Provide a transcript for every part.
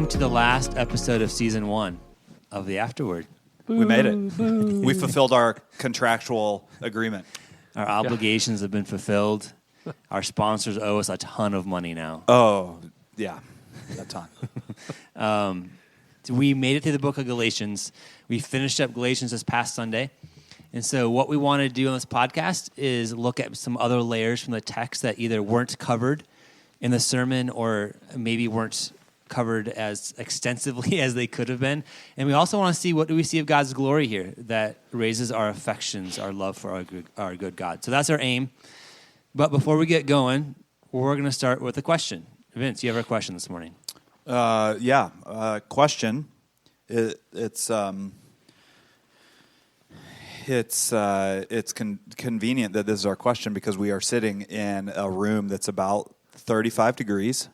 welcome to the last episode of Season 1 of the AfterWord. We made it. We fulfilled our contractual agreement. Our obligations have been fulfilled. Our sponsors owe us a ton of money now. Oh, yeah, a ton. We made it through the book of Galatians. We finished up Galatians this past Sunday. And so what we want to do on this podcast is look at some other layers from the text that either weren't covered in the sermon or maybe weren't covered as extensively as they could have been. And we also want to see, what do we see of God's glory here that raises our affections, our love for our good God. So that's our aim. But before we get going, we're going to start with a question. Vince, you have a question this morning. Question. It's convenient that this is our question because we are sitting in a room that's about 35 degrees.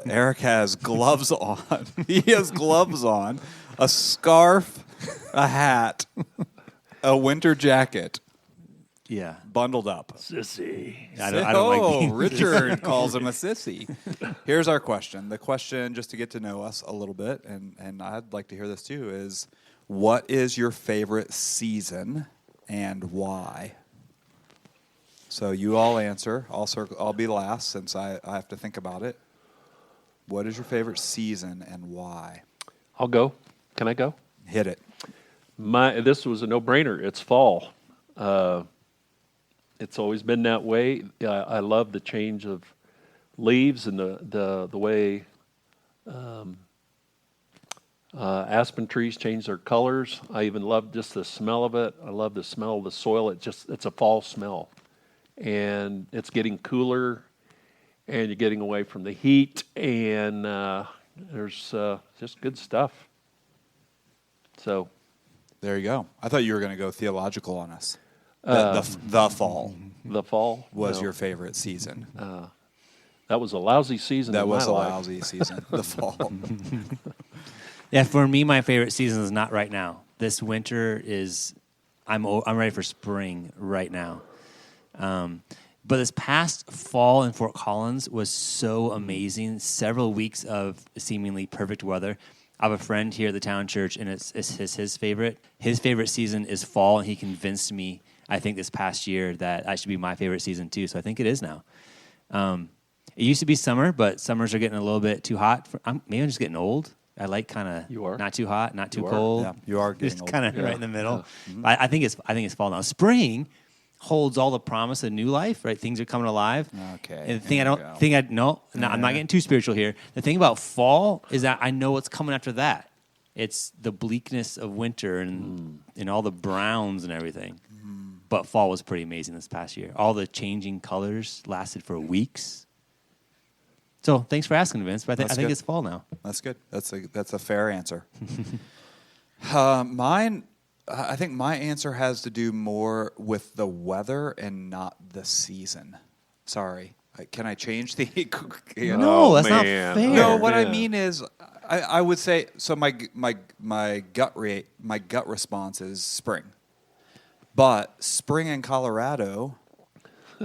Eric has gloves on. He has gloves on, a scarf, a hat, a winter jacket. Yeah. Bundled up. Sissy. I don't like Richard calls him a sissy. Here's our question. The question, just to get to know us a little bit, and I'd like to hear this too, is what is your favorite season and why? So you all answer. I'll be last since I have to think about it. What is your favorite season and why? I'll go. Can I go? Hit it. This was a no-brainer. It's fall. It's always been that way. I love the change of leaves and the way aspen trees change their colors. I even love just the smell of it. I love the smell of the soil. It's a fall smell. And it's getting cooler, and you're getting away from the heat, and there's just good stuff. So, there you go. I thought you were going to go theological on us. The fall. The fall was your favorite season. That was a lousy season. That was a life. lousy season. The fall. Yeah, for me, my favorite season is not right now. This winter is, I'm ready for spring right now. But this past fall in Fort Collins was so amazing. Several weeks of seemingly perfect weather. I have a friend here at the town church, and it's his favorite. His favorite season is fall, and he convinced me, I think this past year, that that should be my favorite season too. So I think it is now. It used to be summer, but summers are getting a little bit too hot. Maybe I'm just getting old. I like kind of not too hot, not too cold. Yeah, you are getting just old. kind of right in the middle. Yeah. Mm-hmm. I think it's fall now. Spring holds all the promise of new life, right? Things are coming alive. Okay. And the thing I'm not getting too spiritual here. The thing about fall is that I know what's coming after that. It's the bleakness of winter and all the browns and everything. But fall was pretty amazing this past year. All the changing colors lasted for weeks. So thanks for asking, Vince. But I think it's fall now. That's good. That's a fair answer. Mine, I think my answer has to do more with the weather and not the season. Sorry. Can I change the? No, that's not fair. No, what I mean is, I would say so. My gut response is spring, but spring in Colorado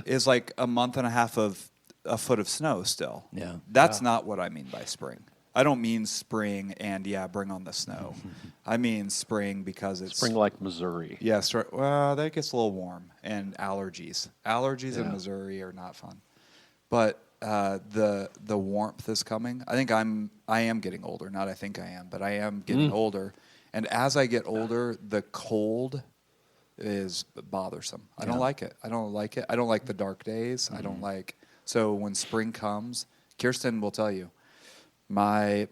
is like a month and a half of a foot of snow still. Yeah. That's not what I mean by spring. I don't mean spring and, bring on the snow. I mean spring because it's... Spring like Missouri. Yes. Well, that gets a little warm. And allergies. Allergies in Missouri are not fun. But the warmth is coming. I am getting older. Not I think I am, but I am getting older. And as I get older, the cold is bothersome. I don't like it. I don't like the dark days. I don't like... So when spring comes, Kirsten will tell you, my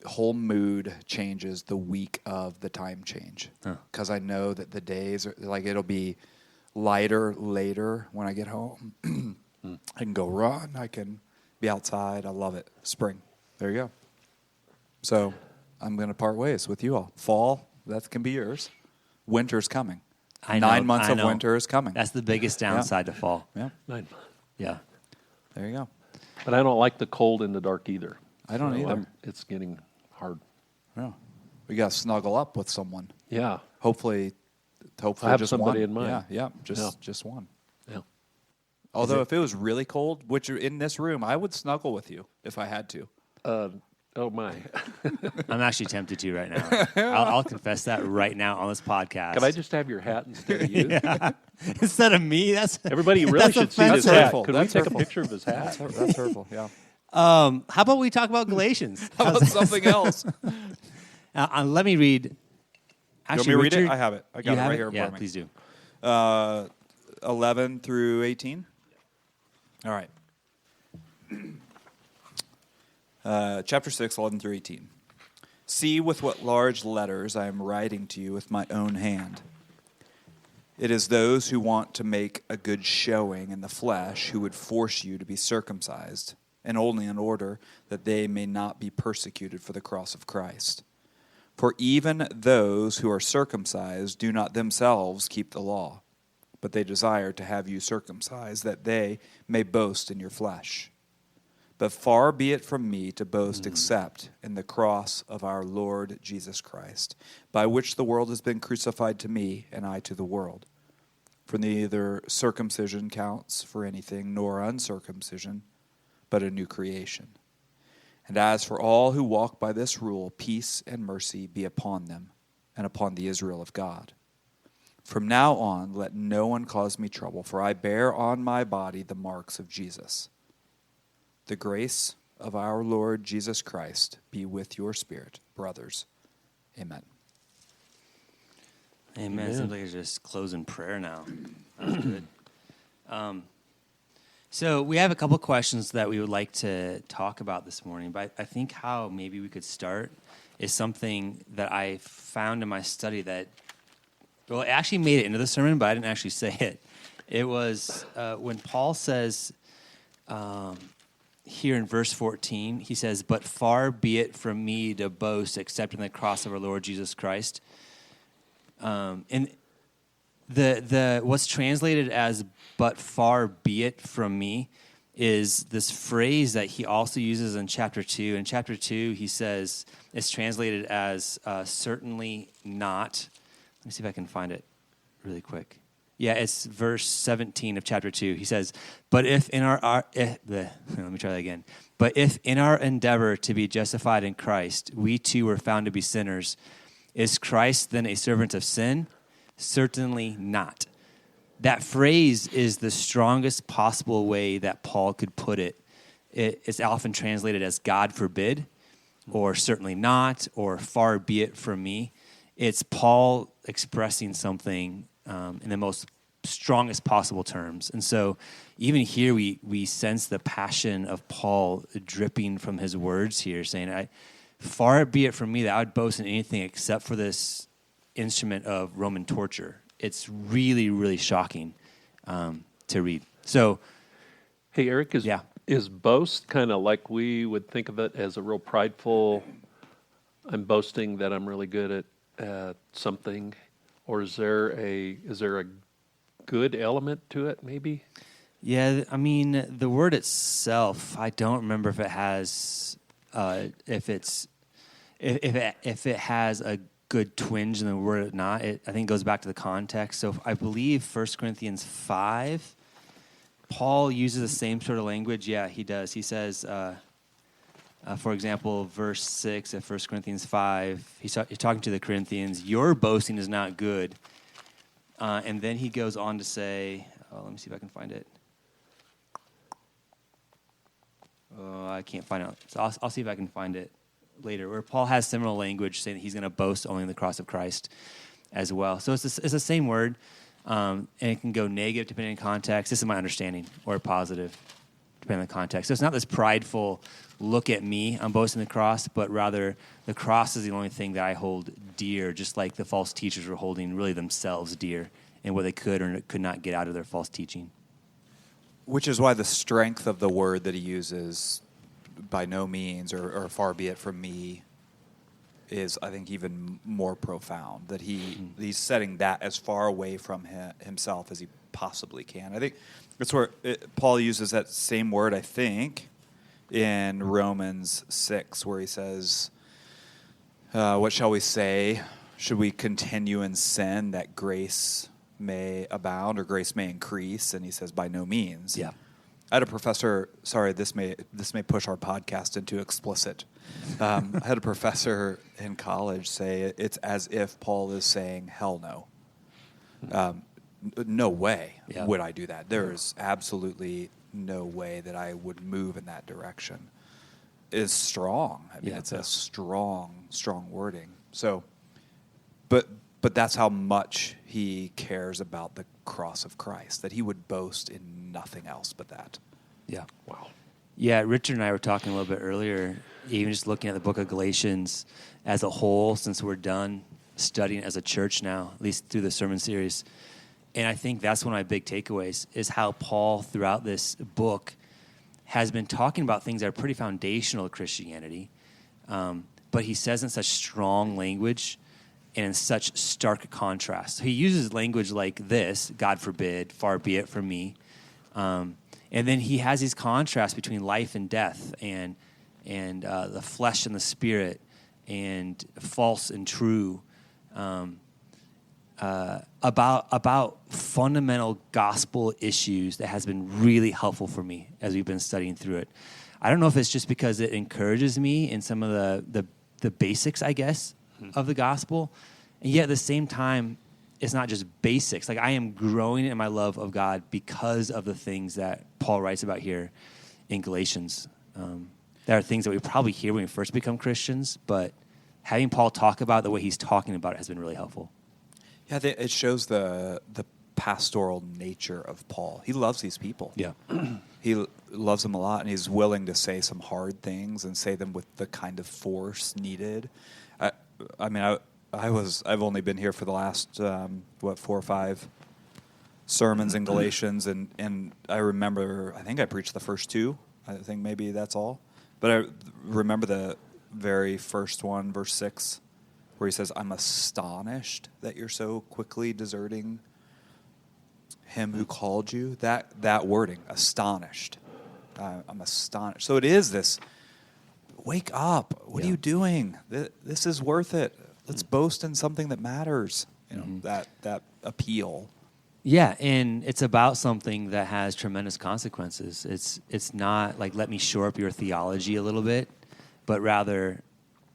whole mood changes the week of the time change. Because I know that the days are like it'll be lighter later when I get home. I can go run. I can be outside. I love it. Spring. There you go. So I'm going to part ways with you all. Fall, that can be yours. Winter's coming. 9 months of winter is coming. That's the biggest downside to fall. Yeah. 9 months. Yeah. There you go. But I don't like the cold in the dark either. I don't either. It's getting hard. Yeah. We got to snuggle up with someone. Yeah. Hopefully I have just somebody one. in mind. Yeah. Just one. Yeah. Although if it was really cold, which in this room, I would snuggle with you if I had to. Oh, my. I'm actually tempted to right now. I'll confess that right now on this podcast. Can I just have your hat instead of you? Yeah. Instead of me? Everybody really that's should see this offensive. hat. Hurtful. Could That's we take hurtful. a picture of his hat? That's hurtful. Yeah. How about we talk about Galatians? How about something else? Let me read. You Actually, want me to read Richard, it? I have it. I you got it have right here in Yeah, front of me. please do. 11 through 18. All right. Chapter 6, 11 through 18. See with what large letters I am writing to you with my own hand. It is those who want to make a good showing in the flesh who would force you to be circumcised, and only in order that they may not be persecuted for the cross of Christ. For even those who are circumcised do not themselves keep the law, but they desire to have you circumcised, that they may boast in your flesh. But far be it from me to boast except in the cross of our Lord Jesus Christ, by which the world has been crucified to me, and I to the world. For neither circumcision counts for anything, nor uncircumcision, but a new creation. And as for all who walk by this rule, peace and mercy be upon them, and upon the Israel of God. From now on, let no one cause me trouble, for I bear on my body the marks of Jesus. The grace of our Lord Jesus Christ be with your spirit, brothers. Amen. Amen. It seems like it's just closing prayer now. That's good. So we have a couple questions that we would like to talk about this morning, but I think how maybe we could start is something that I found in my study that, well, it actually made it into the sermon, but I didn't actually say it. It was when Paul says here in verse 14, he says, "But far be it from me to boast except in the cross of our Lord Jesus Christ." And the what's translated as "but far be it from me" is this phrase that he also uses in chapter 2. In chapter 2, he says it's translated as "certainly not." Let me see if I can find it really quick. Yeah, it's verse 17 of chapter 2. He says, "But if in let me try that again. But if in our endeavor to be justified in Christ, we too were found to be sinners, is Christ then a servant of sin? Certainly not." That phrase is the strongest possible way that Paul could put it. It's often translated as "God forbid," or "certainly not," or "far be it from me." It's Paul expressing something in the most strongest possible terms. And so even here we sense the passion of Paul dripping from his words here, saying, "Far be it from me that I would boast in anything except for this instrument of Roman torture." It's really, really shocking to read. So, Hey, Eric, is boast kind of like we would think of it as a real prideful, I'm boasting that I'm really good at something, or is there a good element to it, maybe? yeah, I mean, the word itself, I don't remember if it has, if it has a good twinge in the word or not. I think it goes back to the context. So I believe 1 Corinthians 5, Paul uses the same sort of language. Yeah, he does. He says, for example, verse 6 of 1 Corinthians 5, he's talking to the Corinthians, "Your boasting is not good." And then he goes on to say, let me see if I can find it. I can't find it. So I'll see if I can find it later, where Paul has similar language saying that he's going to boast only in the cross of Christ as well. So it's the same word, and it can go negative depending on context. This is my understanding, or positive depending on the context. So it's not this prideful, "look at me, I'm boasting in the cross," but rather the cross is the only thing that I hold dear, just like the false teachers were holding really themselves dear and what they could or could not get out of their false teaching. Which is why the strength of the word that he uses, "by no means," or "far be it from me," is, I think, even more profound. That he's setting that as far away from himself as he possibly can. I think that's where Paul uses that same word, I think, in Romans 6, where he says, "What shall we say? Should we continue in sin that grace may abound, or grace may increase?" And he says, "By no means." Yeah. I had a professor. Sorry, this may push our podcast into explicit. I had a professor in college say it's as if Paul is saying, "Hell no, no way would I do that. There is absolutely no way that I would move in that direction." Is strong. I mean, it's a strong wording. So, but that's how much he cares about the cross of Christ, that he would boast in nothing else but that. Yeah. Wow. Yeah, Richard and I were talking a little bit earlier, even just looking at the book of Galatians as a whole, since we're done studying as a church now, at least through the sermon series. And I think that's one of my big takeaways, is how Paul, throughout this book, has been talking about things that are pretty foundational to Christianity, but he says in such strong language and in such stark contrast. He uses language like this, God forbid, far be it from me. And then he has these contrasts between life and death, and the flesh and the spirit, and false and true, about fundamental gospel issues that has been really helpful for me as we've been studying through it. I don't know if it's just because it encourages me in some of the basics, I guess, of the gospel, and yet at the same time, it's not just basics. Like, I am growing in my love of God because of the things that Paul writes about here in Galatians. There are things that we probably hear when we first become Christians, but having Paul talk about the way he's talking about it has been really helpful. Yeah, it shows the pastoral nature of Paul. He loves these people. Yeah. He loves them a lot, and he's willing to say some hard things and say them with the kind of force needed. I've only been here for the last 4 or 5 sermons in Galatians, and I remember, I think I preached the first 2. I think maybe that's all. But I remember the very first one, verse 6, where he says, "I'm astonished that you're so quickly deserting him who called you." That wording, astonished. I'm astonished. So it is this, wake up. What are you doing? This is worth it. Let's boast in something that matters. You know, that appeal. Yeah, and it's about something that has tremendous consequences. It's not like, let me shore up your theology a little bit, but rather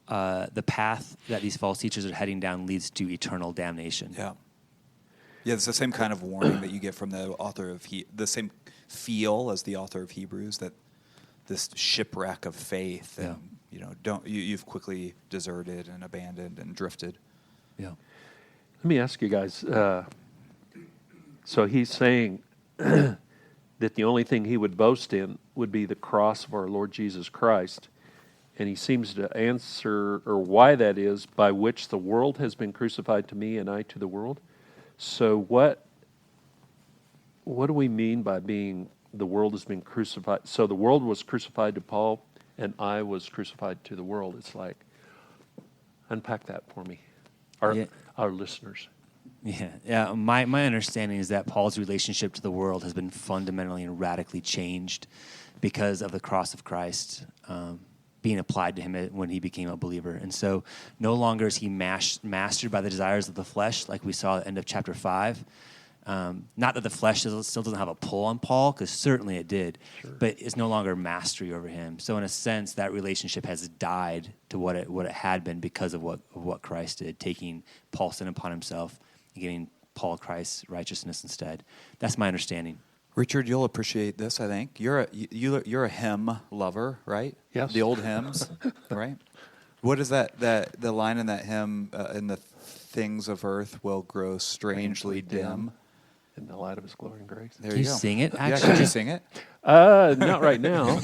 the path that these false teachers are heading down leads to eternal damnation. Yeah. Yeah, it's the same kind of warning that you get from the author of the same feel as the author of Hebrews, that this shipwreck of faith, and you've quickly deserted and abandoned and drifted. Yeah. Let me ask you guys. So he's saying that the only thing he would boast in would be the cross of our Lord Jesus Christ. And he seems to answer, or why that is, by which the world has been crucified to me and I to the world. So what do we mean by being the world has been crucified? So the world was crucified to Paul, and I was crucified to the world. It's like, unpack that for me, our listeners. Yeah. My understanding is that Paul's relationship to the world has been fundamentally and radically changed because of the cross of Christ being applied to him when he became a believer. And so no longer is he mastered by the desires of the flesh, like we saw at the end of chapter 5. Not that the flesh still doesn't have a pull on Paul, because certainly it did, but it's no longer mastery over him. So in a sense, that relationship has died to what it had been because of what Christ did, taking Paul's sin upon himself and giving Paul Christ's righteousness instead. That's my understanding. Richard, you'll appreciate this, I think. You're a hymn lover, right? Yes. The old hymns, right? What is that the line in that hymn, in the things of earth will grow strangely dim? In the light of his glory and grace. There Can you go. sing it, Yeah, actually? could you sing it? Not right now,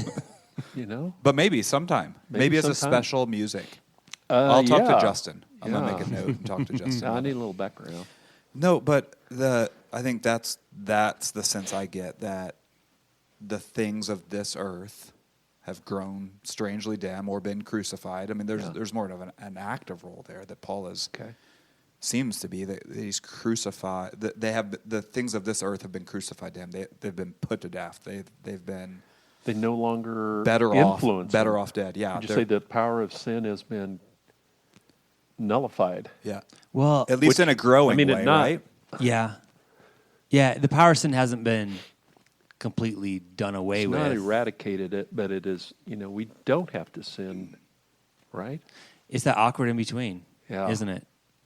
But maybe sometime. Maybe as a sometime. special music. I'll talk to yeah. Justin. I'm going to Yeah. make a note and talk to Justin. I need a little background. No, but I think that's the sense I get, that the things of this earth have grown strangely dim or been crucified. I mean, there's more of an active role there that Paul is. Okay. Seems to be that he's crucified. That they have the things of this earth have been crucified to him. They've been put to death. They've been. They no longer better influence off dead. Yeah. Would you say the power of sin has been nullified? Yeah. Well, at least in a growing way, not, right? Yeah. The power of sin hasn't been completely done away It's with. not eradicated it, but it is, we don't have to sin, right? It's that awkward in between, Yeah. isn't it?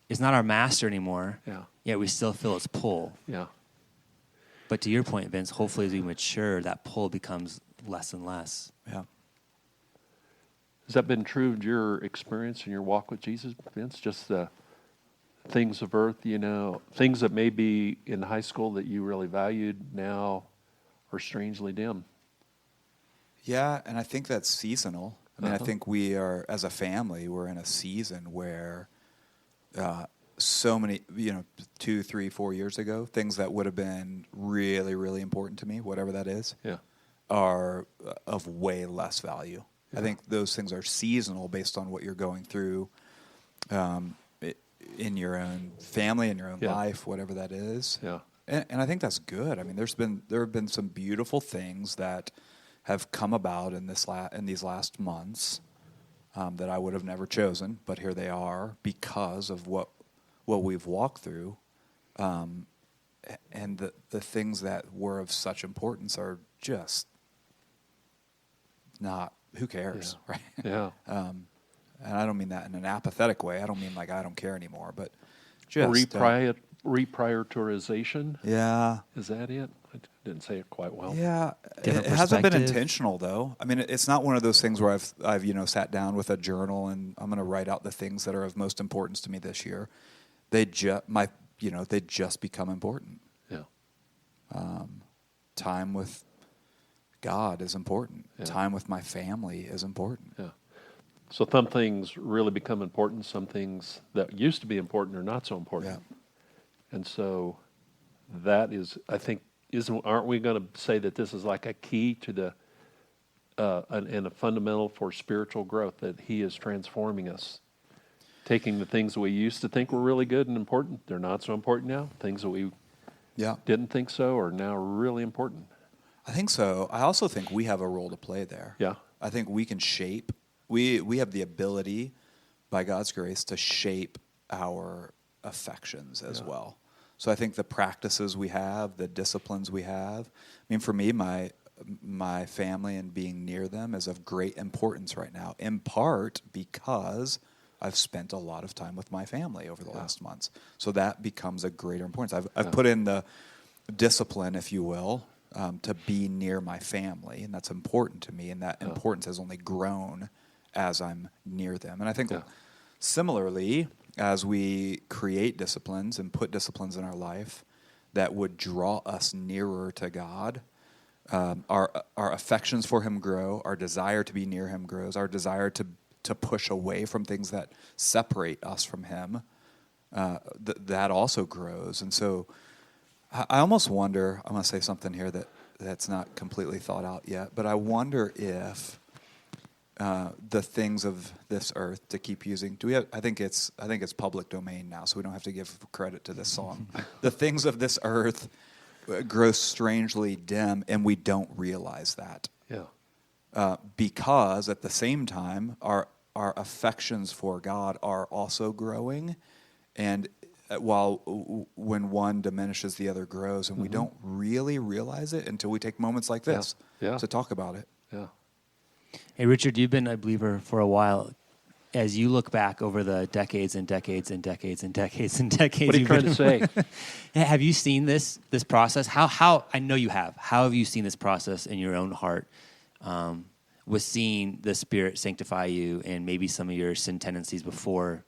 It's not our master anymore. Yeah. Yet we still feel its pull. Yeah. But to your point, Vince, hopefully as we mature, that pull becomes less and less. Yeah. Has that been true of your experience in your walk with Jesus, Vince? Just the things of earth, things that may be in high school that you really valued now are strangely dim. Yeah, and I think that's seasonal. I mean, I Uh-huh. think we are, as a family, we're in a season where so many, 2, 3, 4 years ago, things that would have been really, really important to me, whatever that is, Yeah. are of way less value. Yeah. I think those things are seasonal based on what you're going through in your own family, in your own Yeah. life, whatever that is. Yeah. And I think that's good. I mean, there have been some beautiful things that have come about in these last months that I would have never chosen, but here they are because of what we've walked through, and the things that were of such importance are just not. Who cares, right? Yeah. And I don't mean that in an apathetic way. I don't mean like I don't care anymore, but just Reprioritization. yeah. Is that it? I didn't say it quite well. Yeah, Different it hasn't been perspective. intentional though. I mean, it's not one of those things where I've sat down with a journal and I'm going to write out the things that are of most importance to me this year. They just become important. Yeah. Time with God is important. Yeah. Time with my family is important. Yeah. So some things really become important. Some things that used to be important are not so important. Yeah. And so that is, I think, aren't we going to say that this is like a key to the and a fundamental for spiritual growth, that He is transforming us, taking the things that we used to think were really good and important, they're not so important now. Things that we Yeah, didn't think so are now really important. I think so. I also think we have a role to play there. Yeah. I think we can shape. We have the ability, by God's grace, to shape our affections as well. So I think the practices we have, the disciplines we have. I mean, for me, my family and being near them is of great importance right now, in part because I've spent a lot of time with my family over the last months. So that becomes a greater importance. I've put in the discipline, if you will, to be near my family, and that's important to me, and that importance has only grown as I'm near them. And I think similarly, as we create disciplines and put disciplines in our life that would draw us nearer to God, our affections for Him grow, our desire to be near Him grows, our desire to push away from things that separate us from Him, that also grows. And so I almost wonder, I'm going to say something here that's not completely thought out yet, but I wonder if the things of this earth, to keep using, I think it's public domain now, so we don't have to give credit to this song. The things of this earth grow strangely dim, and we don't realize that. Yeah. Because at the same time, our affections for God are also growing, and when one diminishes, the other grows, and we don't really realize it until we take moments like this to talk about it. Yeah. Hey, Richard, you've been a believer for a while. As you look back over the decades and decades and decades and decades and decades, What are you trying to say? Have you seen this process? How I know you have. How have you seen this process in your own heart, with seeing the Spirit sanctify you and maybe some of your sin tendencies before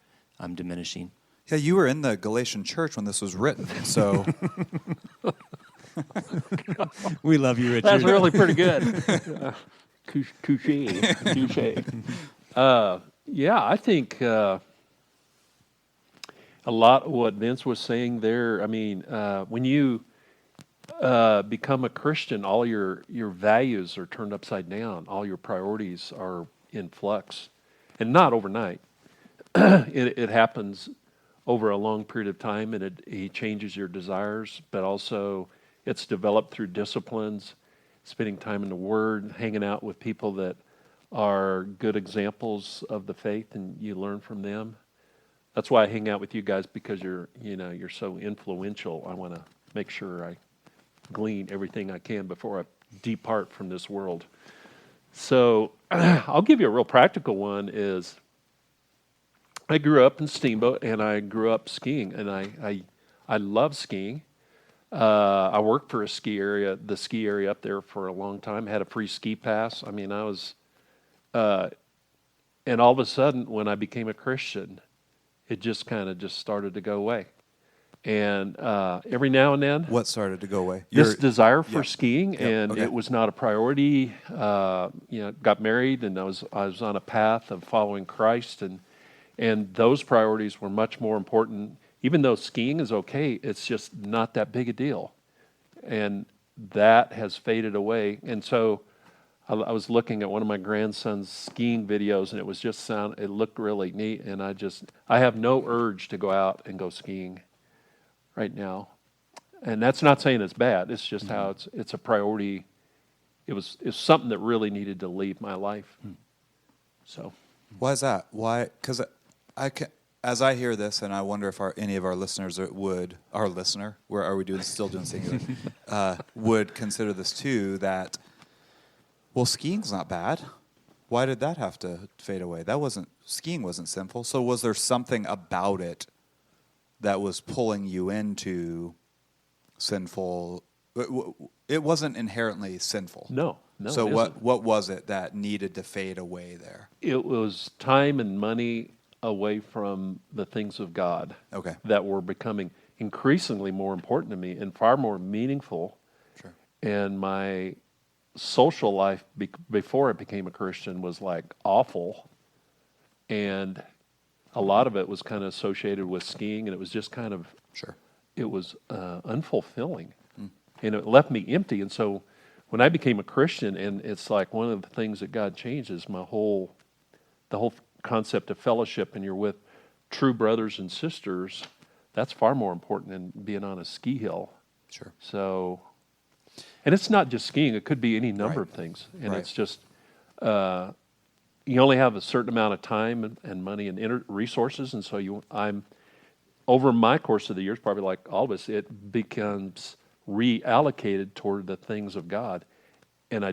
diminishing? Yeah, you were in the Galatian church when this was written, so We love you, Richard. That's really pretty good. Touche. Yeah, I think a lot of what Vince was saying there, I mean, when you become a Christian, all your values are turned upside down. All your priorities are in flux. And not overnight. It happens over a long period of time, and he changes your desires, but also it's developed through disciplines, spending time in the Word, hanging out with people that are good examples of the faith, and you learn from them. That's why I hang out with you guys, because you're so influential. I want to make sure I glean everything I can before I depart from this world. So I'll give you a real practical one is I grew up in Steamboat, and I grew up skiing, and I love skiing. I worked for the ski area up there for a long time, had a free ski pass. I mean, and all of a sudden, when I became a Christian, it just kind of just started to go away. And every now and then, What started to go away? this desire for yeah. skiing, Yep, and okay. it was not a priority. Got married, and I was on a path of following Christ, and those priorities were much more important. Even though skiing is okay, it's just not that big a deal, and that has faded away. And so, I was looking at one of my grandson's skiing videos, and it looked really neat, and I have no urge to go out and go skiing right now. And that's not saying it's bad. It's just how it's a priority. It's something that really needed to leave my life. So, Why is that? Why? Because as I hear this, and I wonder if any of our listeners still doing singular, would consider this too, that, well, skiing's not bad. Why did that have to fade away? Skiing wasn't sinful. So was there something about it that was pulling you into sinful? It wasn't inherently sinful. no. So it isn't. what was it that needed to fade away there? It was time and money away from the things of God. Okay. That were becoming increasingly more important to me and far more meaningful. Sure. And my social life before I became a Christian was like awful. And a lot of it was kind of associated with skiing, and it was just kind of, Sure. it was unfulfilling. And it left me empty. And so when I became a Christian, and it's like one of the things that God changed is the whole concept of fellowship, and you're with true brothers and sisters. That's far more important than being on a ski hill. Sure. So, and it's not just skiing; it could be any number Right. of things. And Right. it's just you only have a certain amount of time and money and resources, and so I'm over my course of the years, probably like all of us, it becomes reallocated toward the things of God, and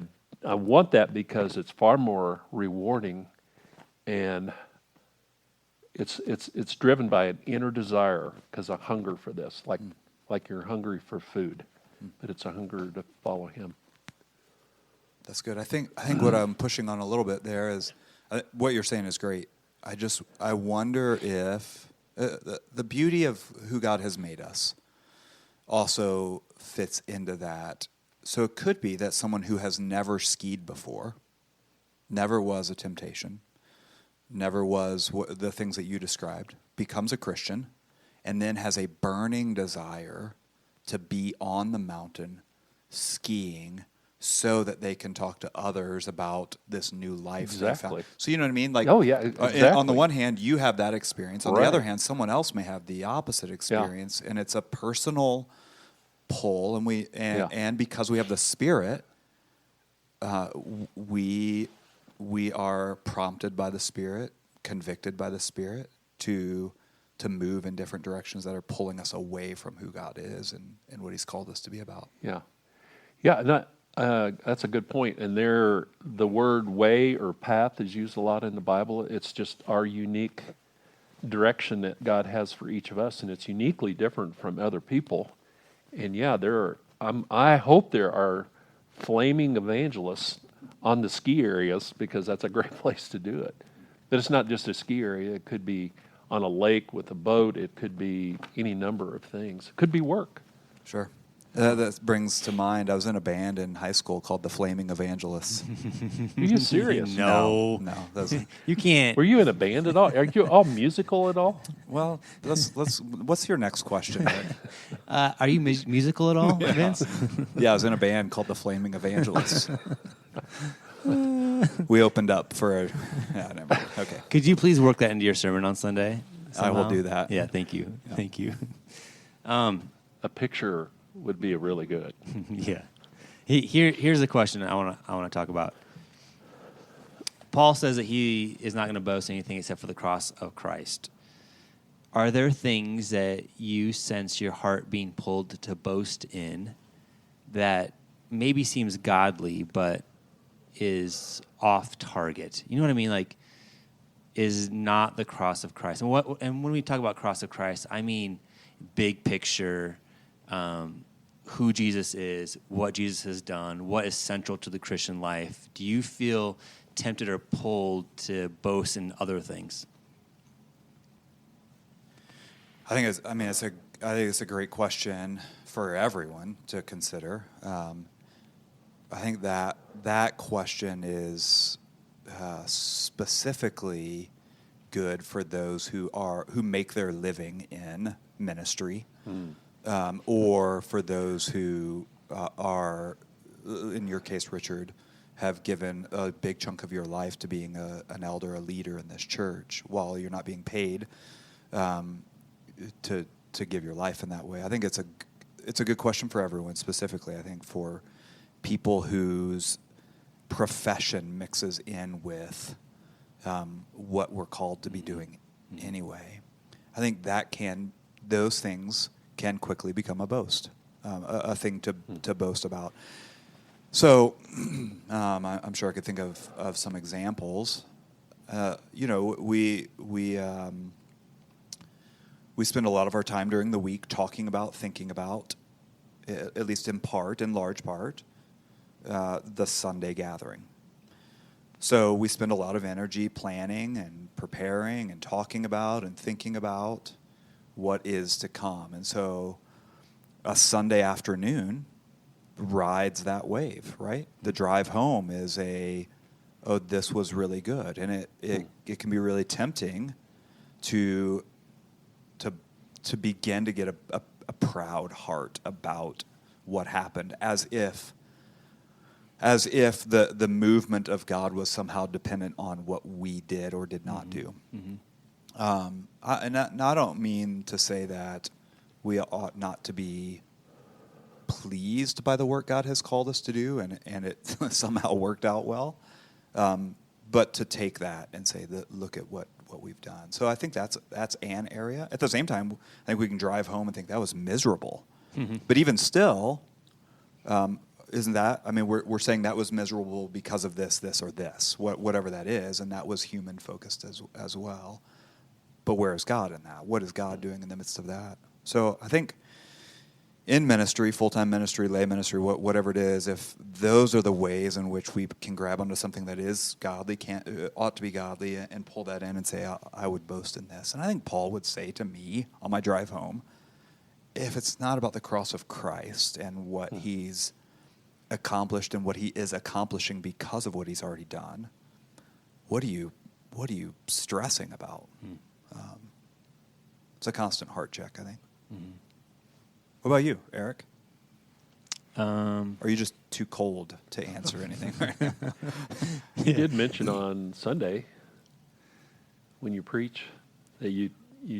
I want that because it's far more rewarding. And it's driven by an inner desire, because a hunger for this, like you're hungry for food, but it's a hunger to follow Him. That's good. I think what I'm pushing on a little bit there is what you're saying is great. I wonder if the beauty of who God has made us also fits into that. So it could be that someone who has never skied before, never was a temptation, never was the things that you described, becomes a Christian, and then has a burning desire to be on the mountain skiing so that they can talk to others about this new life they Exactly. found. So you know what I mean? Like, Oh, yeah, exactly. On the one hand, you have that experience. On the Right. other hand, someone else may have the opposite experience, and it's a personal pull. And because we have the Spirit, we are prompted by the Spirit, convicted by the Spirit to move in different directions that are pulling us away from who God is and what He's called us to be about. Yeah, and that's a good point. And the word way or path is used a lot in the Bible. It's just our unique direction that God has for each of us, and it's uniquely different from other people. And yeah, I hope there are flaming evangelists on the ski areas, because that's a great place to do it. But it's not just a ski area. It could be on a lake with a boat. It could be any number of things. It could be work. Sure. That brings to mind, I was in a band in high school called the Flaming Evangelists. Are you serious? No. No. That's, You can't. Were you in a band at all? Are you all musical at all? well, what's your next question, Rick? Are you musical at all, Vince? Yeah, I was in a band called the Flaming Evangelists. We opened up for never mind. Okay. Could you please work that into your sermon on Sunday? I will somehow? do that. Yeah, thank you. Yeah. Thank you. A picture would be really good. Yeah. Here's a question I want to talk about. Paul says that he is not going to boast anything except for the cross of Christ. Are there things that you sense your heart being pulled to boast in that maybe seems godly, but is off target. You know what I mean? Like, is not the cross of Christ. And when we talk about cross of Christ, I mean big picture, who Jesus is, what Jesus has done, what is central to the Christian life. Do you feel tempted or pulled to boast in other things? I think it's a great question for everyone to consider. I think that question is specifically good for those who make their living in ministry, or for those who are, in your case, Richard, have given a big chunk of your life to being an elder, a leader in this church, while you're not being paid to give your life in that way. I think it's a good question for everyone. Specifically, I think for people whose profession mixes in with what we're called to be doing anyway. I think those things can quickly become a boast, a thing to boast about. So I'm sure I could think of some examples. We spend a lot of our time during the week talking about, thinking about, at least in large part, the Sunday gathering. So we spend a lot of energy planning and preparing and talking about and thinking about what is to come. And so a Sunday afternoon rides that wave, right? The drive home is this was really good. And it can be really tempting to begin to get a proud heart about what happened, as if the movement of God was somehow dependent on what we did or did not do. I don't mean to say that we ought not to be pleased by the work God has called us to do, and it somehow worked out well, but to take that and say, look at what we've done. So I think that's an area. At the same time, I think we can drive home and think that was miserable. But even still, isn't that? I mean, we're saying that was miserable because of this, or this, whatever that is, and that was human focused as well. But where is God in that? What is God doing in the midst of that? So I think in ministry, full-time ministry, lay ministry, whatever it is, if those are the ways in which we can grab onto something that is godly, ought to be godly, and pull that in and say, I would boast in this. And I think Paul would say to me on my drive home, if it's not about the cross of Christ and what he's accomplished and what he is accomplishing because of what he's already done, what are you stressing about? It's a constant heart check, I think. What about you, Eric? Are you just too cold to answer anything right now? You did mention on Sunday when you preach that you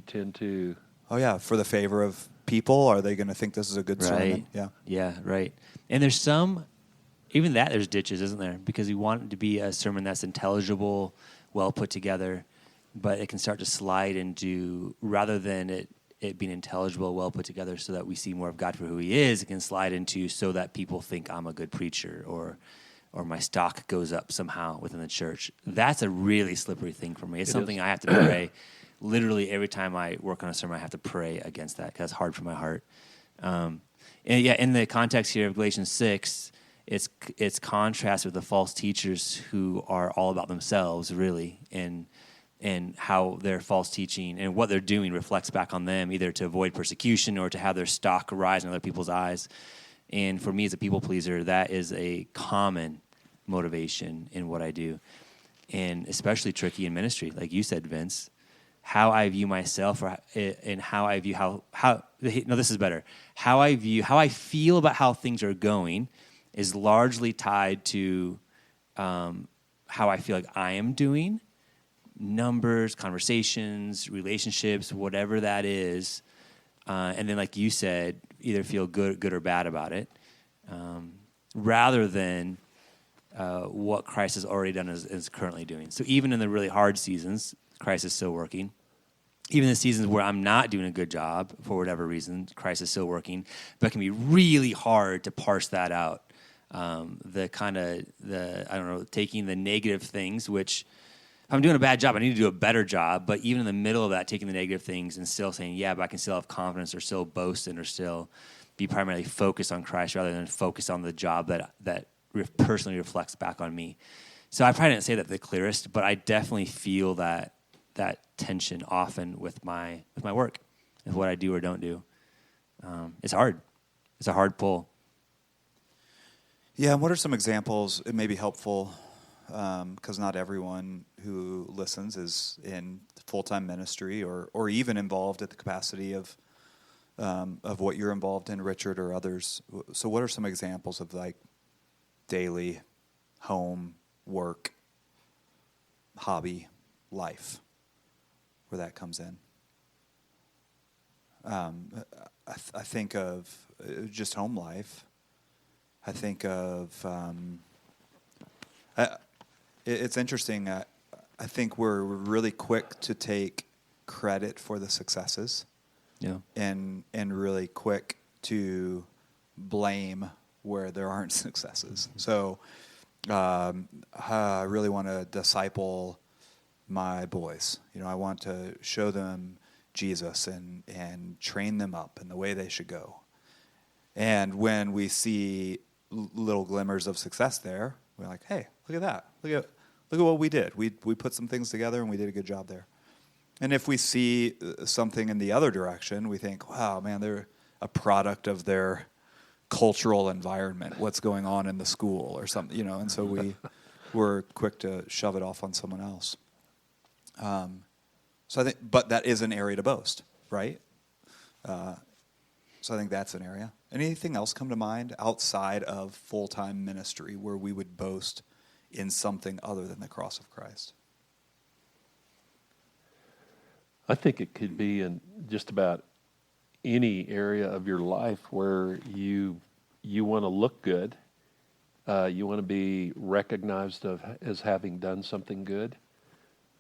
tend to... Oh, yeah, for the favor of people, are they going to think this is a good sermon? Yeah, right. And there's there's ditches, isn't there? Because you want it to be a sermon that's intelligible, well put together, but it can start to slide into, rather than it being intelligible, well put together so that we see more of God for who he is, it can slide into so that people think I'm a good preacher or my stock goes up somehow within the church. That's a really slippery thing for me. It's something I have to pray. Literally every time I work on a sermon, I have to pray against that because it's hard for my heart. And in the context here of Galatians 6, it's contrast with the false teachers who are all about themselves, really, and how their false teaching and what they're doing reflects back on them, either to avoid persecution or to have their stock rise in other people's eyes. And for me as a people pleaser, that is a common motivation in what I do, and especially tricky in ministry, like you said, Vince. How I view myself, and how I view this is better. How I feel about how things are going is largely tied to how I feel like I am doing. Numbers, conversations, relationships, whatever that is, and then, like you said, either feel good or bad about it, rather than what Christ has already done is currently doing. So even in the really hard seasons, Christ is still working. Even in the seasons where I'm not doing a good job for whatever reason, Christ is still working. But it can be really hard to parse that out the kind of taking the negative things, which if I'm doing a bad job, I need to do a better job. But even in the middle of that, taking the negative things and still saying, yeah, but I can still have confidence or still boast in or still be primarily focused on Christ rather than focus on the job that personally reflects back on me. So I probably didn't say that the clearest, but I definitely feel that tension often with my work and what I do or don't do. It's hard. It's a hard pull. Yeah, and what are some examples? It may be helpful because not everyone who listens is in full-time ministry or even involved at the capacity of what you're involved in, Richard, or others. So what are some examples of like daily home, work, hobby, life, where that comes in? I think of just home life. I think of it's interesting. I think we're really quick to take credit for the successes, and really quick to blame where there aren't successes. So I really want to disciple my boys. I want to show them Jesus and train them up in the way they should go. And when we see little glimmers of success there, we're like, hey, look at that. Look at what we did. We put some things together and we did a good job there. And if we see something in the other direction, we think, wow, man, they're a product of their cultural environment. What's going on in the school or something, and so we're quick to shove it off on someone else. So I think, but that is an area to boast, right? So I think that's an area. Anything else come to mind outside of full-time ministry where we would boast in something other than the cross of Christ? I think it could be in just about any area of your life where you want to look good, you want to be recognized as having done something good.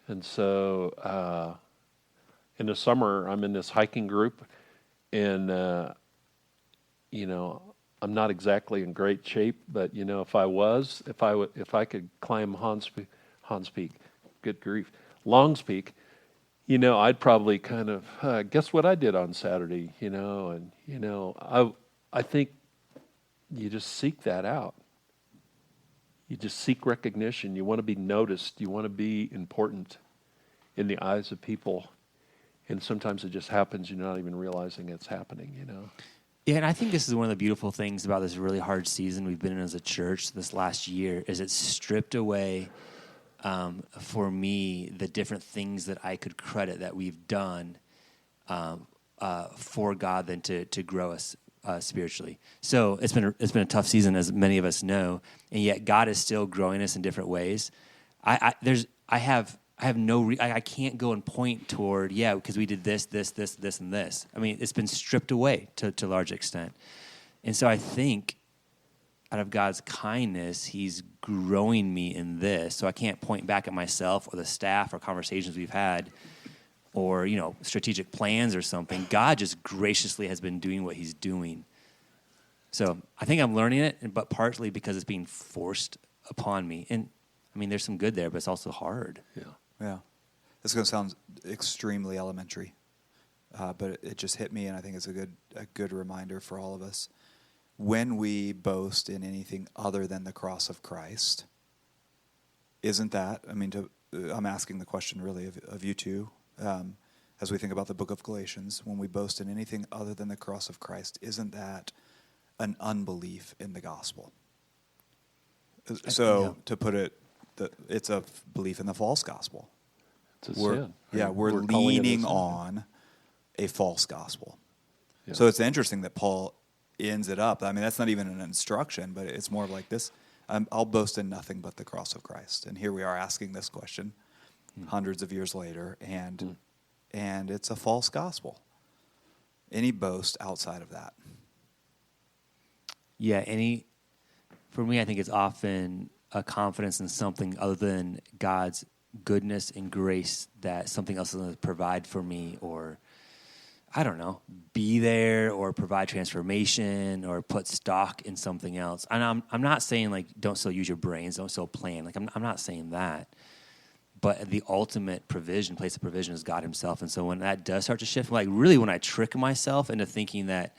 And so in the summer, I'm in this hiking group, and I'm not exactly in great shape, but if I could climb Hans Peak, good grief, Longs Peak, I'd probably kind of guess what I did on Saturday, and I think you just seek that out. You just seek recognition. You want to be noticed. You want to be important in the eyes of people. And sometimes it just happens. You're not even realizing it's happening, Yeah, and I think this is one of the beautiful things about this really hard season we've been in as a church this last year is it's stripped away for me the different things that I could credit that we've done for God than to grow us spiritually. So it's been a tough season, as many of us know, and yet God is still growing us in different ways. I can't go and point toward because we did this, and this. I mean, it's been stripped away to a large extent, and so I think out of God's kindness, He's growing me in this. So I can't point back at myself or the staff or conversations we've had, or strategic plans or something. God just graciously has been doing what He's doing. So I think I'm learning it, but partly because it's being forced upon me. And I mean, there's some good there, but it's also hard. Yeah. This is going to sound extremely elementary, but it just hit me, and I think it's a good reminder for all of us. When we boast in anything other than the cross of Christ, isn't that, I'm asking the question really of you two, as we think about the book of Galatians, when we boast in anything other than the cross of Christ, isn't that an unbelief in the gospel? So to put it, it's a belief in the false gospel. It's a sin. Yeah, we're leaning on a false gospel. Yeah. So it's interesting that Paul ends it up. I mean, that's not even an instruction, but it's more of like this. I'll boast in nothing but the cross of Christ. And here we are asking this question hundreds of years later, and it's a false gospel. Any boast outside of that? Yeah, for me, I think it's often a confidence in something other than God's goodness and grace that something else is going to provide for me, or I don't know, be there or provide transformation or put stock in something else. And I'm not saying like don't still use your brains, don't still plan. Like I'm not saying that. But the ultimate provision, place of provision, is God himself. And so when that does start to shift, like really when I trick myself into thinking that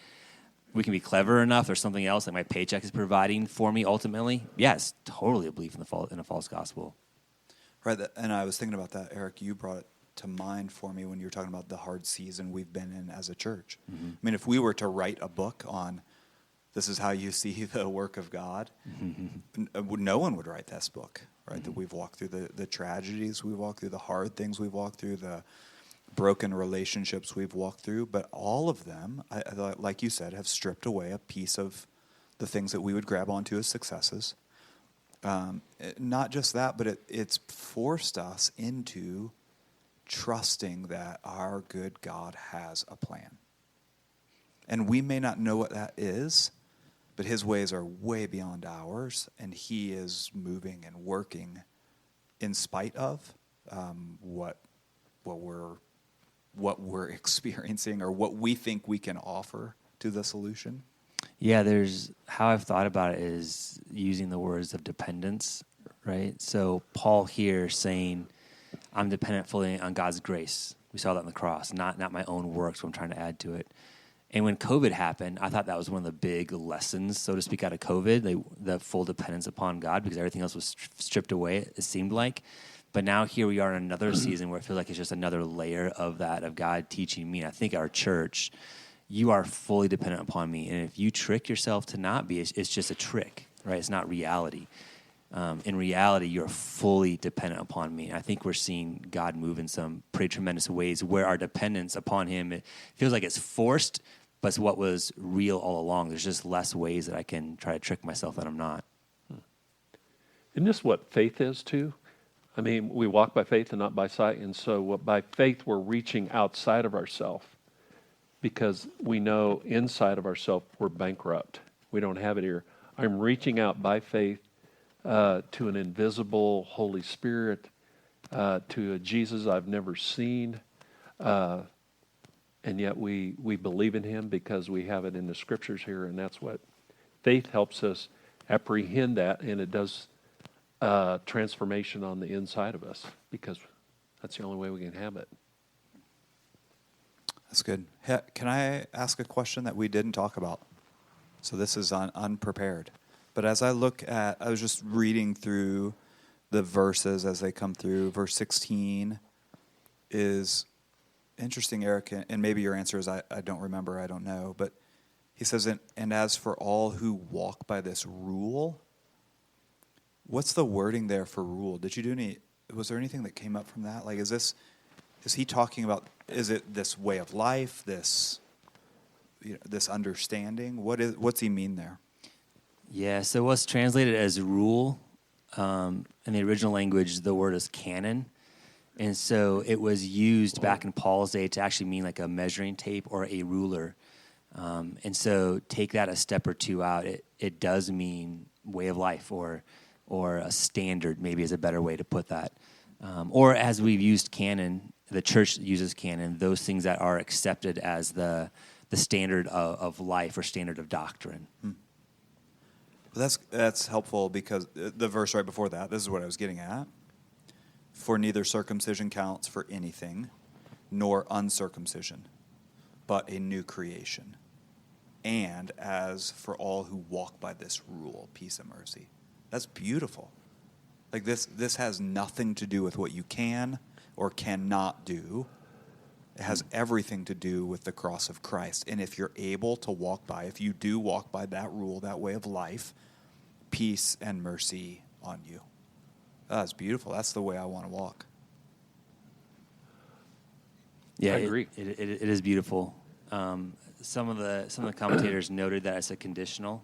we can be clever enough or something else that my paycheck is providing for me ultimately, yes, totally a belief in a false gospel. Right, and I was thinking about that, Eric. You brought it to mind for me when you were talking about the hard season we've been in as a church. Mm-hmm. I mean, if we were to write a book on this is how you see the work of God, no one would write this book, right? That we've walked through the tragedies, we've walked through the hard things, we've walked through the broken relationships we've walked through, but all of them, like you said, have stripped away a piece of the things that we would grab onto as successes. Not just that, but it's forced us into trusting that our good God has a plan. And we may not know what that is, but his ways are way beyond ours, and he is moving and working in spite of what we're experiencing or what we think we can offer to the solution. Yeah, there's how I've thought about it is using the words of dependence, right? So Paul here saying, I'm dependent fully on God's grace. We saw that on the cross, not my own works, what I'm trying to add to it. And when COVID happened, I thought that was one of the big lessons, so to speak, out of COVID, the full dependence upon God, because everything else was stripped away, it seemed like. But now here we are in another season where it feels like it's just another layer of that, of God teaching me. And I think our church, you are fully dependent upon me. And if you trick yourself to not be, it's just a trick, right? It's not reality. In reality, you're fully dependent upon me. I think we're seeing God move in some pretty tremendous ways where our dependence upon him, it feels like it's forced, but it's what was real all along. There's just less ways that I can try to trick myself that I'm not. Isn't this what faith is too? I mean, we walk by faith and not by sight. And so by faith, we're reaching outside of ourselves because we know inside of ourselves we're bankrupt. We don't have it here. I'm reaching out by faith to an invisible Holy Spirit, to a Jesus I've never seen, and yet we believe in him because we have it in the scriptures here, and that's what faith helps us apprehend that, and it does transformation on the inside of us because that's the only way we can have it. That's good. Can I ask a question that we didn't talk about? So this is unprepared. But as I was just reading through the verses as they come through. Verse 16 is interesting, Eric, and maybe your answer is I don't remember, I don't know. But he says, and as for all who walk by this rule, what's the wording there for rule? Was there anything that came up from that? Like, is he talking about, is it this way of life, this understanding? What's he mean there? Yeah, so what's translated as rule, in the original language, the word is canon. And so it was used back in Paul's day to actually mean like a measuring tape or a ruler. And so take that a step or two out. It does mean way of life or a standard, maybe is a better way to put that. Or as we've used canon, the church uses canon, those things that are accepted as the standard of life or standard of doctrine. That's helpful because the verse right before that, this is what I was getting at. For neither circumcision counts for anything, nor uncircumcision, but a new creation. And as for all who walk by this rule, peace and mercy. That's beautiful. Like this has nothing to do with what you can or cannot do. It has everything to do with the cross of Christ. And if you're able to if you do walk by that rule, that way of life, peace and mercy on you. That's beautiful. That's the way I want to walk. Yeah, I agree. It is beautiful. Some of the commentators noted that it's a conditional,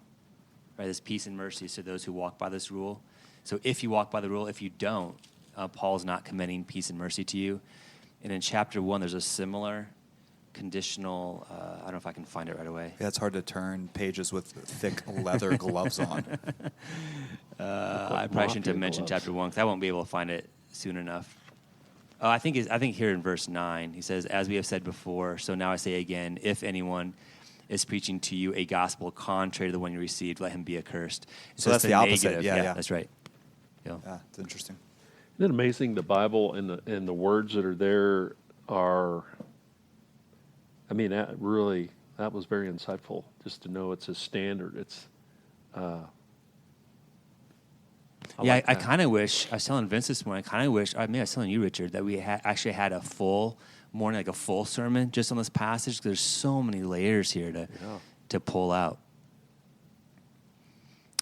right? This peace and mercy is to those who walk by this rule. So if you walk by the rule, if you don't, Paul's not commending peace and mercy to you. And in chapter 1, there's a similar conditional, I don't know if I can find it right away. Yeah, it's hard to turn pages with thick leather gloves on. I probably shouldn't have mentioned chapter 1 because I won't be able to find it soon enough. I think here in verse 9, he says, "As we have said before, so now I say again, if anyone is preaching to you a gospel contrary to the one you received, let him be accursed." So that's the opposite. negative. Yeah. That's right. Yeah, it's interesting. Isn't it amazing? The Bible and the words that are there are. I mean, that was very insightful. Just to know it's a standard. It's. I kind of wish, I was telling Vince this morning, I was telling you, Richard, that we actually had a full morning, like a full sermon just on this passage. There's so many layers here to pull out.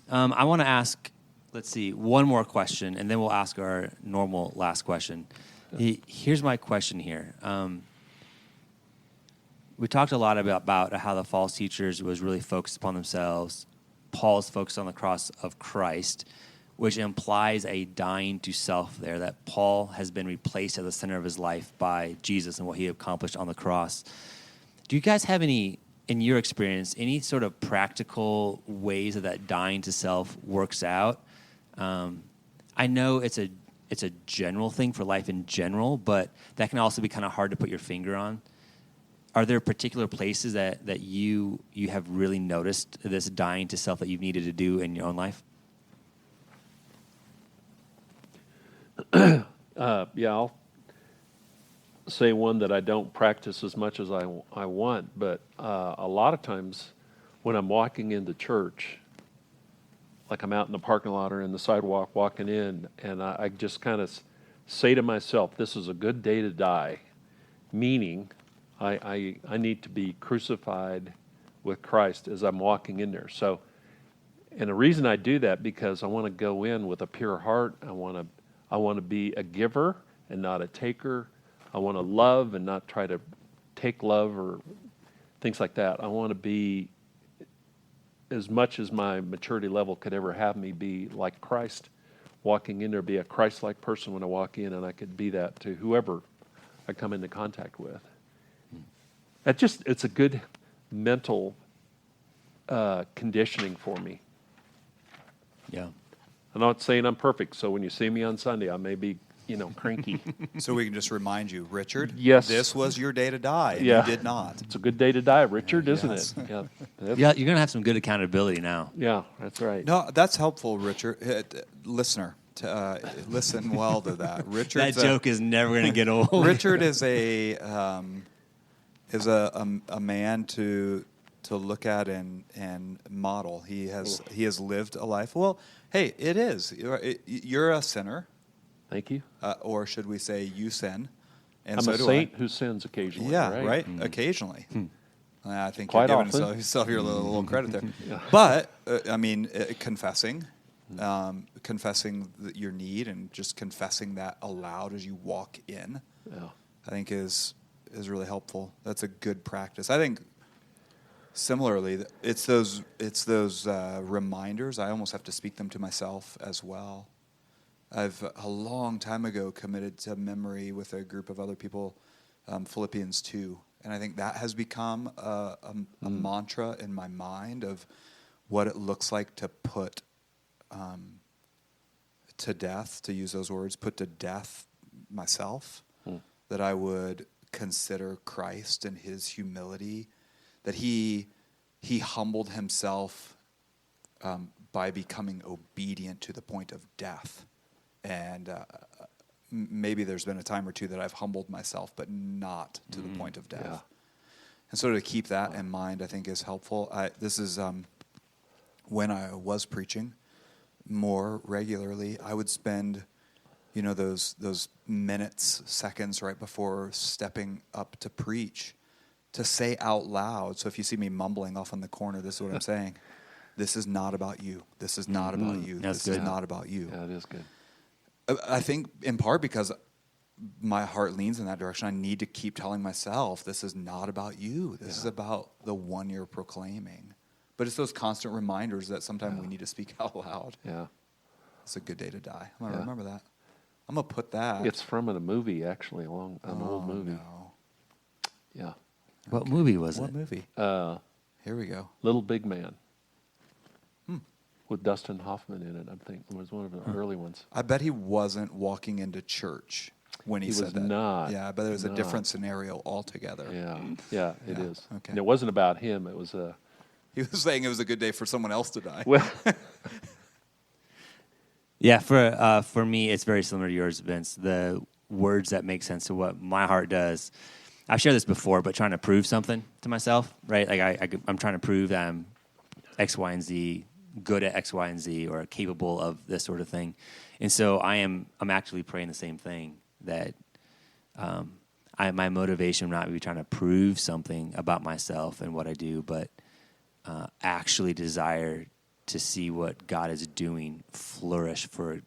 I want to ask, one more question, and then we'll ask our normal last question. Here's my question here. We talked a lot about how the false teachers was really focused upon themselves. Paul's focused on the cross of Christ, which implies a dying to self there, that Paul has been replaced at the center of his life by Jesus and what he accomplished on the cross. Do you guys have any, in your experience, any sort of practical ways that dying to self works out? I know it's a general thing for life in general, but that can also be kind of hard to put your finger on. Are there particular places that you have really noticed this dying to self that you've needed to do in your own life? I'll say one that I don't practice as much as I want, but a lot of times when I'm walking into church, like I'm out in the parking lot or in the sidewalk walking in, and I just kind of say to myself, this is a good day to die, meaning I need to be crucified with Christ as I'm walking in there. So, and the reason I do that, because I want to go in with a pure heart. I want to be a giver and not a taker. I want to love and not try to take love or things like that. I want to be, as much as my maturity level could ever have me, be like Christ, walking in there, be a Christ-like person when I walk in, and I could be that to whoever I come into contact with. It's a good mental conditioning for me. Yeah. I'm not saying I'm perfect, so when you see me on Sunday, I may be, cranky. So we can just remind you, Richard, yes, this was your day to die, and you did not. It's a good day to die, Richard, isn't it? Yeah. You're going to have some good accountability now. Yeah, that's right. No, that's helpful, Richard. Listener, listen well to that. That joke is never going to get old. Richard is a man to look at and model. He has lived a life. Well, hey, it is. You're a sinner. Thank you. Or should we say you sin? And I'm so a saint who sins occasionally. Yeah, right? Mm-hmm. Occasionally. I think Quite you're giving often. yourself your little credit there. Yeah. But, confessing your need and just confessing that aloud as you walk in, I think is really helpful. That's a good practice. I think similarly, it's those reminders. I almost have to speak them to myself as well. I've a long time ago committed to memory with a group of other people, Philippians 2, and I think that has become a mantra in my mind of what it looks like to put to death, to use those words, put to death myself, that I would consider Christ and his humility, that he humbled himself by becoming obedient to the point of death. And maybe there's been a time or two that I've humbled myself, but not to the point of death. Yeah. And so to keep that in mind, I think is helpful. This is when I was preaching more regularly, I would spend, those minutes, seconds right before stepping up to preach, to say out loud. So if you see me mumbling off in the corner, this is what I'm saying. This is not about you. This is not about you. This is not about you. Yeah, it is good. I think in part because my heart leans in that direction. I need to keep telling myself, this is not about you. This is about the one you're proclaiming. But it's those constant reminders that sometimes we need to speak out loud. Yeah. It's a good day to die. I'm going to remember that. I'm going to put that. It's from a movie, actually, an old movie. No. Yeah. What movie was it? What movie? Here we go. Little Big Man. With Dustin Hoffman in it, I think. It was one of the early ones. I bet he wasn't walking into church when he said was that. not. Yeah, but it was a Not. different scenario altogether. Yeah, it Yeah, is. okay. And it wasn't about him. It was a He was saying it was a good day for someone else to die. well. Yeah, for me, it's very similar to yours, Vince. The words that make sense to what my heart does. I've shared this before, but trying to prove something to myself, right? Like I'm trying to prove that I'm X, Y, and Z, good at X, Y, and Z, or capable of this sort of thing. And so I'm actually praying the same thing, that my motivation would not be trying to prove something about myself and what I do, but actually desire to see what God is doing flourish for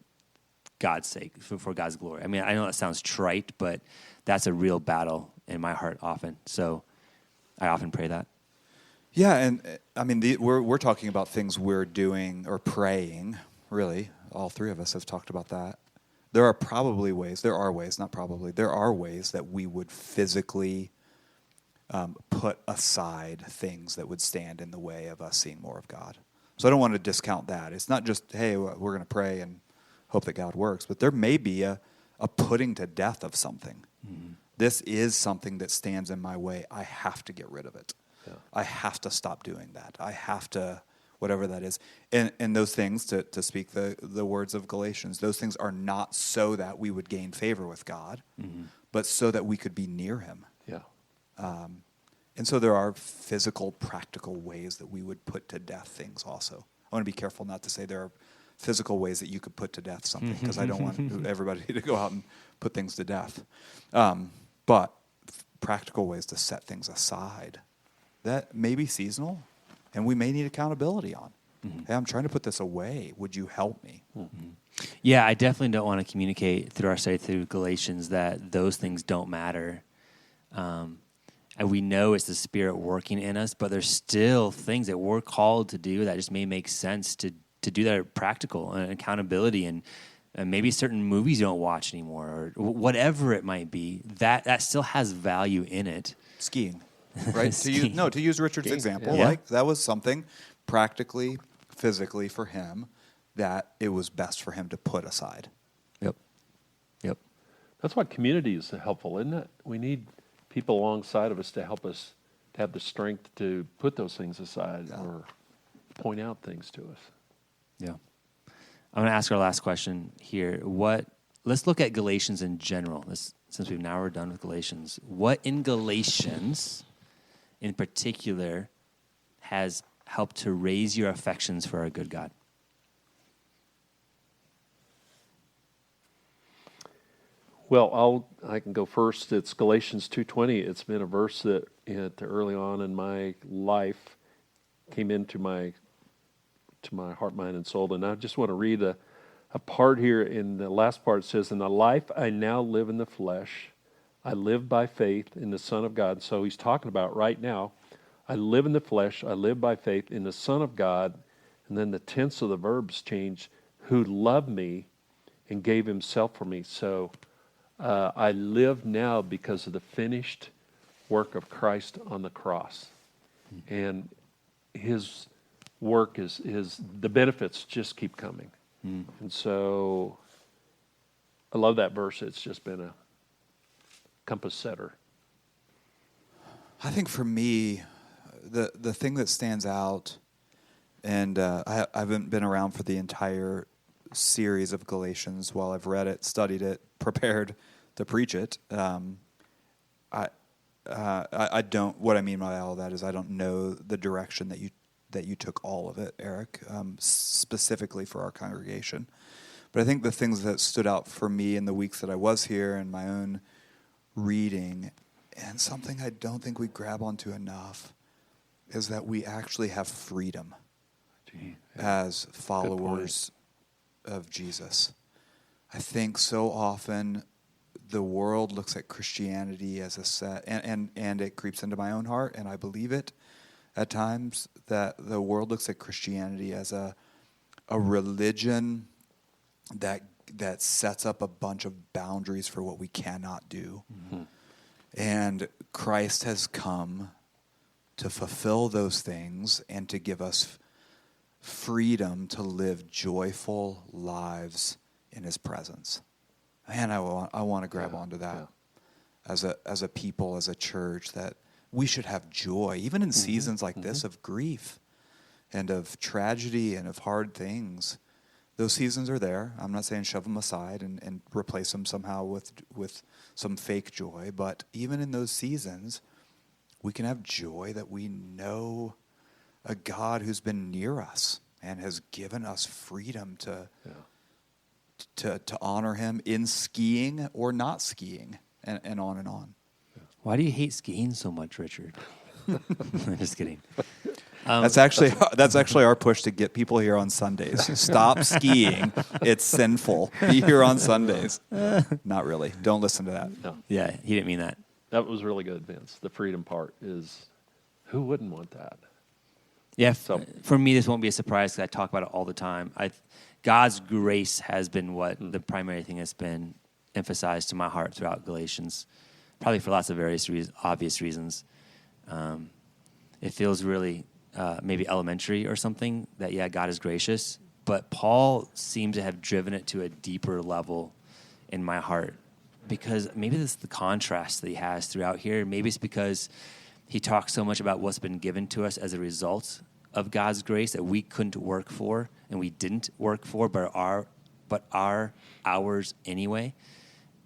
God's sake, for God's glory. I mean, I know that sounds trite, but that's a real battle in my heart often. So I often pray that. Yeah, and I mean, we're talking about things we're doing or praying, really. All three of us have talked about that. There are ways that we would physically put aside things that would stand in the way of us seeing more of God. So I don't want to discount that. It's not just, hey, we're going to pray and hope that God works, but there may be a putting to death of something. Mm-hmm. This is something that stands in my way. I have to get rid of it. Yeah. I have to stop doing that. I have to, whatever that is. And those things, to speak the words of Galatians, those things are not so that we would gain favor with God, mm-hmm. but so that we could be near him. Yeah. And so there are physical, practical ways that we would put to death things also. I want to be careful not to say there are physical ways that you could put to death something, because I don't want everybody to go out and put things to death. But practical ways to set things aside that may be seasonal and we may need accountability on. Mm-hmm. Hey, I'm trying to put this away. Would you help me? Mm-hmm. Yeah, I definitely don't want to communicate through our study through Galatians that those things don't matter. And we know it's the Spirit working in us, but there's still things that we're called to do that just may make sense to do that are practical and accountability, and maybe certain movies you don't watch anymore, or whatever it might be. That still has value in it. Skiing, right? Skiing. To use Richard's example, yeah. Like that was something practically, physically for him that it was best for him to put aside. Yep. That's why community is helpful, isn't it? We need people alongside of us to help us to have the strength to put those things aside or point out things to us. Yeah. I'm going to ask our last question here. Let's look at Galatians in general. Since we're done with Galatians, what in Galatians in particular has helped to raise your affections for our good God? Well, I can go first. It's Galatians 2:20. It's been a verse that early on in my life came into my heart, mind, and soul. And I just want to read a part here. In the last part, it says, "In the life I now live in the flesh, I live by faith in the Son of God." So he's talking about right now, I live in the flesh, I live by faith in the Son of God. And then the tense of the verbs change, who loved me and gave himself for me. So I live now because of the finished work of Christ on the cross. And his work is the benefits just keep coming. And so I love that verse. It's just been a compass setter. I think for me, the thing that stands out, and I haven't been around for the entire series of Galatians. While I've read it, studied it, prepared to preach it, I don't. What I mean by all that is I don't know the direction that you took all of it, Eric, specifically for our congregation. But I think the things that stood out for me in the weeks that I was here and my own reading, and something I don't think we grab onto enough, is that we actually have freedom as followers of Jesus. I think so often the world looks at Christianity as a set, and it creeps into my own heart, and I believe it at times, that the world looks at Christianity as a religion that sets up a bunch of boundaries for what we cannot do. Mm-hmm. And Christ has come to fulfill those things and to give us freedom to live joyful lives in his presence. man, I want to grab onto that as a people, as a church, that we should have joy, even in seasons like this of grief and of tragedy and of hard things. Those seasons are there. I'm not saying shove them aside and replace them somehow with some fake joy, but even in those seasons, we can have joy that we know a God who's been near us and has given us freedom to honor him in skiing or not skiing, and on and on. Why do you hate skiing so much, Richard? I'm just kidding. That's actually our push to get people here on Sundays. Stop skiing. It's sinful. Be here on Sundays. Not really. Don't listen to that. No. Yeah, he didn't mean that. That was really good, Vince. The freedom part is, who wouldn't want that? Yeah, So- for me, this won't be a surprise because I talk about it all the time. God's grace has been what the primary thing has been emphasized to my heart throughout Galatians, probably for lots of various obvious reasons. It feels really maybe elementary or something that, God is gracious. But Paul seems to have driven it to a deeper level in my heart, because maybe this is the contrast that he has throughout here. Maybe it's because he talks so much about what's been given to us as a result of God's grace that we couldn't work for and we didn't work for, but are ours anyway.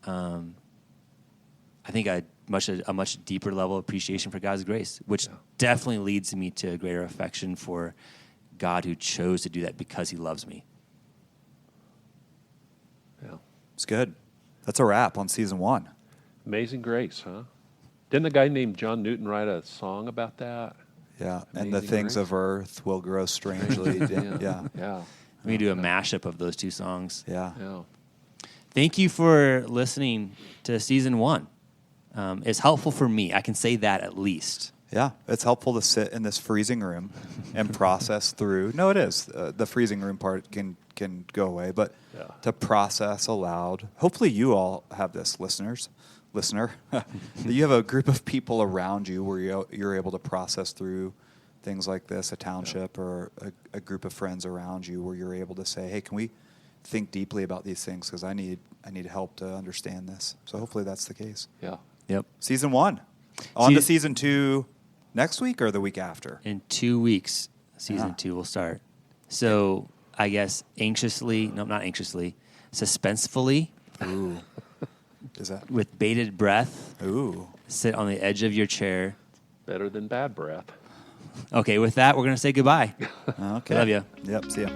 I think a much deeper level of appreciation for God's grace, which definitely leads me to a greater affection for God who chose to do that because he loves me. Yeah. It's good. That's a wrap on season 1. Amazing Grace, huh? Didn't a guy named John Newton write a song about that? Yeah, and the Amazing things grace. of earth will grow strangely. yeah. Yeah. We can do a mashup of those two songs. Yeah. Yeah. Thank you for listening to season 1. It's helpful for me. I can say that at least. Yeah, it's helpful to sit in this freezing room and process through. No, it is. The freezing room part can go away, but to process aloud. Hopefully you all have this, listener, that you have a group of people around you where you're able to process through things like this, a township or a group of friends around you where you're able to say, hey, can we think deeply about these things, because I need help to understand this. So hopefully that's the case. Yeah. Yep. Season 1. On to season 2 next week or the week after? In 2 weeks, season 2 will start. So I guess suspensefully, Ooh. Is that? with bated breath, Ooh. sit on the edge of your chair. Better than bad breath. Okay, with that, we're going to say goodbye. Okay. Love you. Yep. See ya.